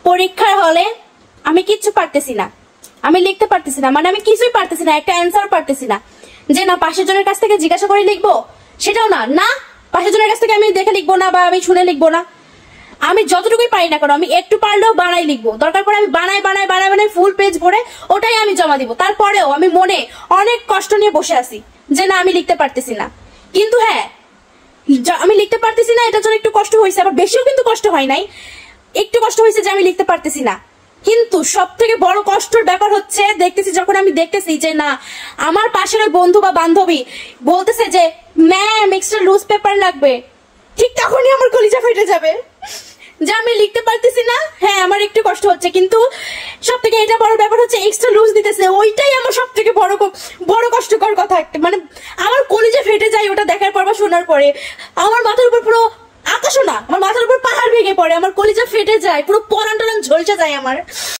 পরীক্ষার হলে আমি কিচ্ছু পারতেছি না, আমি লিখতে পারতেছি না, মানে আমি কিছুই পারতেছি না, একটা অ্যান্সার পারতেছি না। যে না পাশের জনের কাছ থেকে জিজ্ঞাসা করে লিখবো, সেটাও না, না পাশের জনের কাছ থেকে আমি দেখে লিখবো না বা আমি শুনে লিখবো না। আমি যতটুকুই পারি না কেন আমি একটু পারলেও বানাই লিখবো, দরকার পড়ে আমি বানাই বানাই বানাই বানাই ফুল পেজ ভরে ওটাই আমি জমা দিব। তারপরেও আমি মনে অনেক কষ্ট নিয়ে বসে আছি যে না আমি লিখতে পারতেছি না। কিন্তু হ্যাঁ, আমি লিখতে পারতেছি না এটার জন্য একটু কষ্ট হয়েছে, আবার বেশিও কিন্তু কষ্ট হয় নাই, একটু কষ্ট হয়েছে যে আমি লিখতে পারতেছি না। কিন্তু সব থেকে বড় কষ্টের ব্যাপার হচ্ছে দেখতেছি যখন আমি দেখতেছি যে না আমার পাশের ওই বন্ধু বা বান্ধবী বলতেছে যে ম্যাম এক্সট্রা লুজ পেপার লাগবে, ঠিক তখনই আমার কলিজা ফেটে যাবে যে আমি লিখতে পারতেছি না। হ্যাঁ আমার একটু কষ্ট হচ্ছে, কিন্তু সব থেকে এটা বড় ব্যাপার হচ্ছে এক্সট্রা লুজ দিতেছে, ওইটাই আমার সব থেকে বড় কষ্টকর কথা। মানে আমার কলিজা ফেটে যায় ওটা দেখার পর বা শোনার পরে। আমার মাথার উপর পুরো আকাশও না, আমার মাথার উপর পাহাড় ভেঙে পড়ে, আমার কলিজা ফেটে যায়, পুরো পরান টরান ঝলসে যায় আমার।